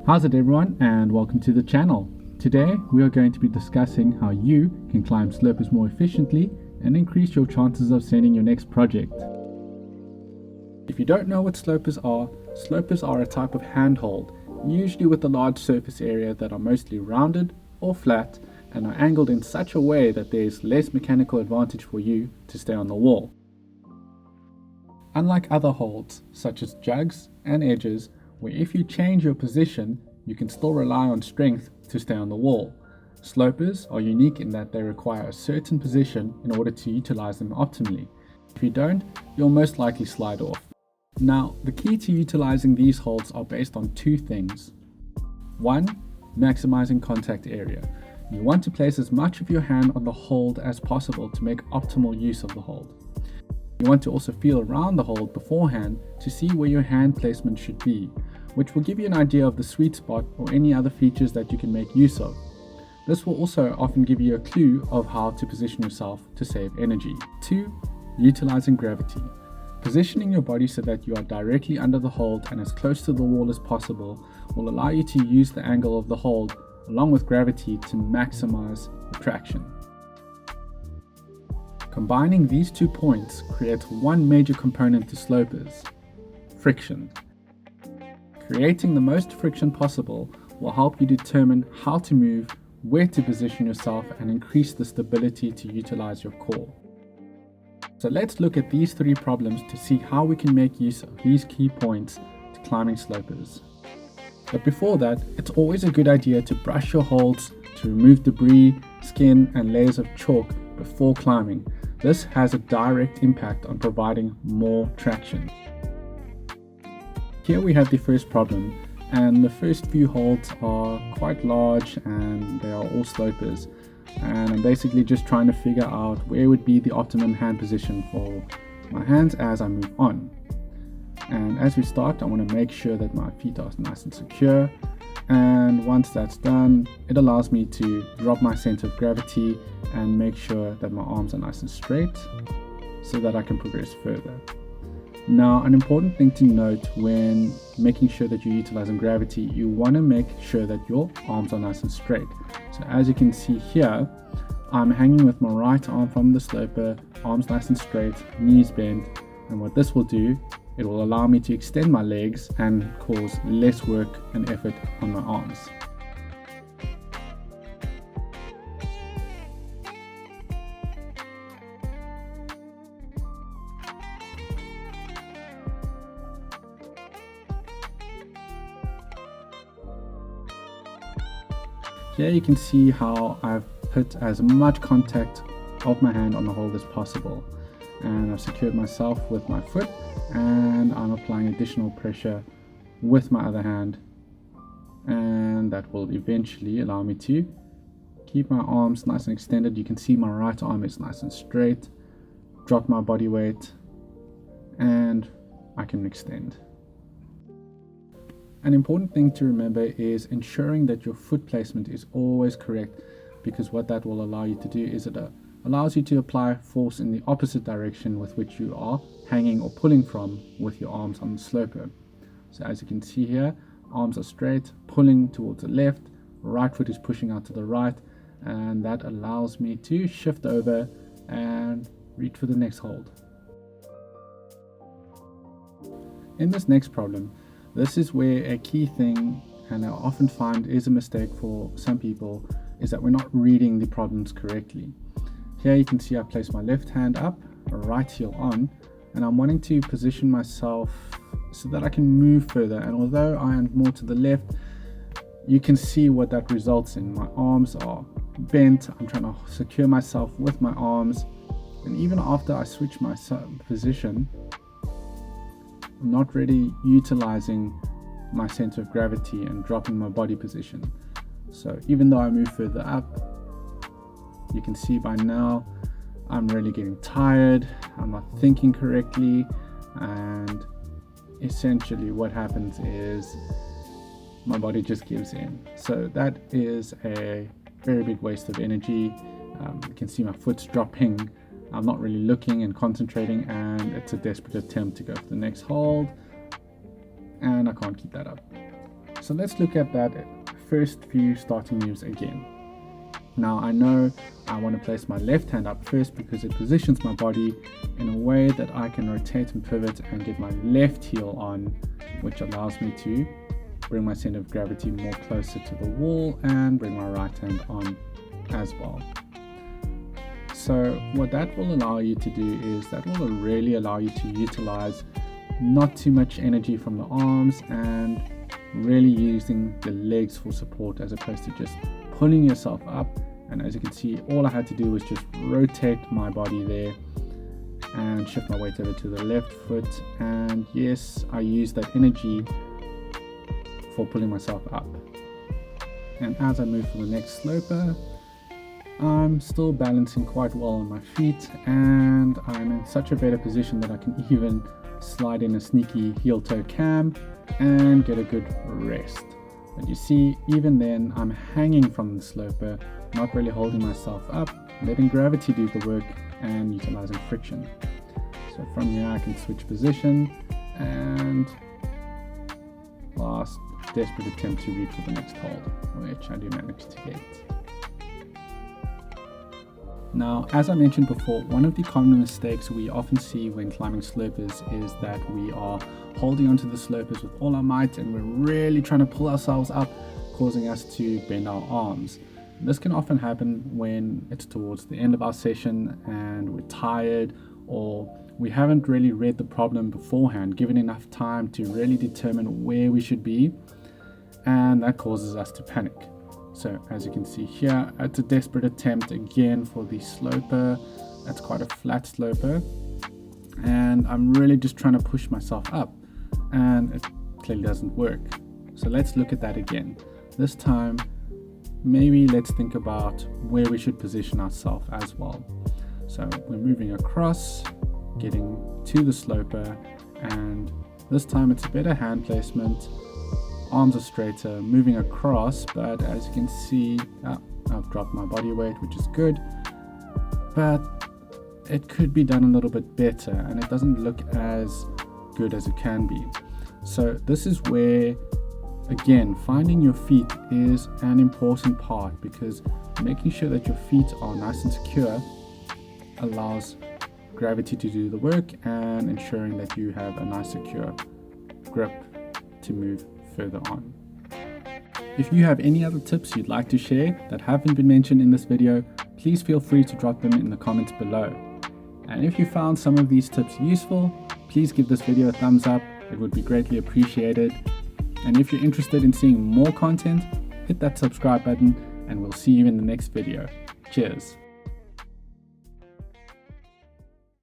How's it everyone, and welcome to the channel. Today we are going to be discussing how you can climb slopes more efficiently and increase your chances of sending your next project. If you don't know what slopes are a type of handhold, usually with a large surface area that are mostly rounded or flat and are angled in such a way that there is less mechanical advantage for you to stay on the wall. Unlike other holds such as jugs and edges, where if you change your position, you can still rely on strength to stay on the wall. Slopers are unique in that they require a certain position in order to utilize them optimally. If you don't, you'll most likely slide off. Now, the key to utilizing these holds are based on two things. One, maximizing contact area. You want to place as much of your hand on the hold as possible to make optimal use of the hold. You want to also feel around the hold beforehand to see where your hand placement should be, which will give you an idea of the sweet spot or any other features that you can make use of. This will also often give you a clue of how to position yourself to save energy. 2. Utilizing gravity. Positioning your body so that you are directly under the hold and as close to the wall as possible will allow you to use the angle of the hold along with gravity to maximize the traction. Combining these 2 points creates one major component to slopers: friction. Creating the most friction possible will help you determine how to move, where to position yourself, and increase the stability to utilize your core. So let's look at these 3 problems to see how we can make use of these key points to climbing slopers. But before that, it's always a good idea to brush your holds to remove debris, skin, and layers of chalk before climbing. This has a direct impact on providing more traction. Here we have the first problem, and the first few holds are quite large and they are all slopers. And I'm basically just trying to figure out where would be the optimum hand position for my hands as I move on. And as we start, I want to make sure that my feet are nice and secure. And once that's done, it allows me to drop my center of gravity and make sure that my arms are nice and straight so that I can progress further. Now, an important thing to note when making sure that you're utilizing gravity, you want to make sure that your arms are nice and straight. So as you can see here, I'm hanging with my right arm from the sloper, arms nice and straight, knees bent, and what this will do, it will allow me to extend my legs and cause less work and effort on my arms. Here you can see how I've put as much contact of my hand on the hold as possible, and I've secured myself with my foot, and I'm applying additional pressure with my other hand, and that will eventually allow me to keep my arms nice and extended. You can see my right arm is nice and straight, drop my body weight, and I can extend. An important thing to remember is ensuring that your foot placement is always correct, because what that will allow you to do is it allows you to apply force in the opposite direction with which you are hanging or pulling from with your arms on the sloper. So as you can see here, arms are straight, pulling towards the left, right foot is pushing out to the right, and that allows me to shift over and reach for the next hold. In this next problem, this is where a key thing, and I often find is a mistake for some people, is that we're not reading the problems correctly. Here you can see I place my left hand up, right heel on, and I'm wanting to position myself so that I can move further. And although I am more to the left, you can see what that results in. My arms are bent, I'm trying to secure myself with my arms, and even after I switch my position, I'm not really utilizing my center of gravity and dropping my body position. So even though I move further up, you can see by now I'm really getting tired, I'm not thinking correctly, and essentially what happens is my body just gives in. So that is a very big waste of energy. You can see my foot's dropping, I'm not really looking and concentrating, and it's a desperate attempt to go for the next hold, and I can't keep that up. So let's look at that first few starting moves again. Now I know I want to place my left hand up first because it positions my body in a way that I can rotate and pivot and get my left heel on, which allows me to bring my center of gravity more closer to the wall and bring my right hand on as well. So what that will allow you to do is that will really allow you to utilize not too much energy from the arms and really using the legs for support as opposed to just pulling yourself up. And as you can see, all I had to do was just rotate my body there and shift my weight over to the left foot, and yes, I used that energy for pulling myself up. And as I move for the next sloper, I'm still balancing quite well on my feet, and I'm in such a better position that I can even slide in a sneaky heel toe cam and get a good rest. But you see, even then I'm hanging from the sloper, not really holding myself up, letting gravity do the work and utilizing friction. So from here I can switch position, and last desperate attempt to reach for the next hold, which I do manage to get. Now, as I mentioned before, one of the common mistakes we often see when climbing slopers is that we are holding onto the slopers with all our might and we're really trying to pull ourselves up, causing us to bend our arms. This can often happen when it's towards the end of our session and we're tired, or we haven't really read the problem beforehand, given enough time to really determine where we should be, and that causes us to panic. So as you can see here, it's a desperate attempt again for the sloper. That's quite a flat sloper, and I'm really just trying to push myself up, and it clearly doesn't work. So let's look at that again. This time, maybe let's think about where we should position ourselves as well. So we're moving across, getting to the sloper, and this time it's a better hand placement. Arms are straighter, moving across, but as you can see, I've dropped my body weight, which is good, but it could be done a little bit better and it doesn't look as good as it can be. So this is where, again, finding your feet is an important part, because making sure that your feet are nice and secure allows gravity to do the work and ensuring that you have a nice secure grip to move further on. If you have any other tips you'd like to share that haven't been mentioned in this video, please feel free to drop them in the comments below. And if you found some of these tips useful, please give this video a thumbs up. It would be greatly appreciated. And if you're interested in seeing more content, hit that subscribe button and we'll see you in the next video. Cheers.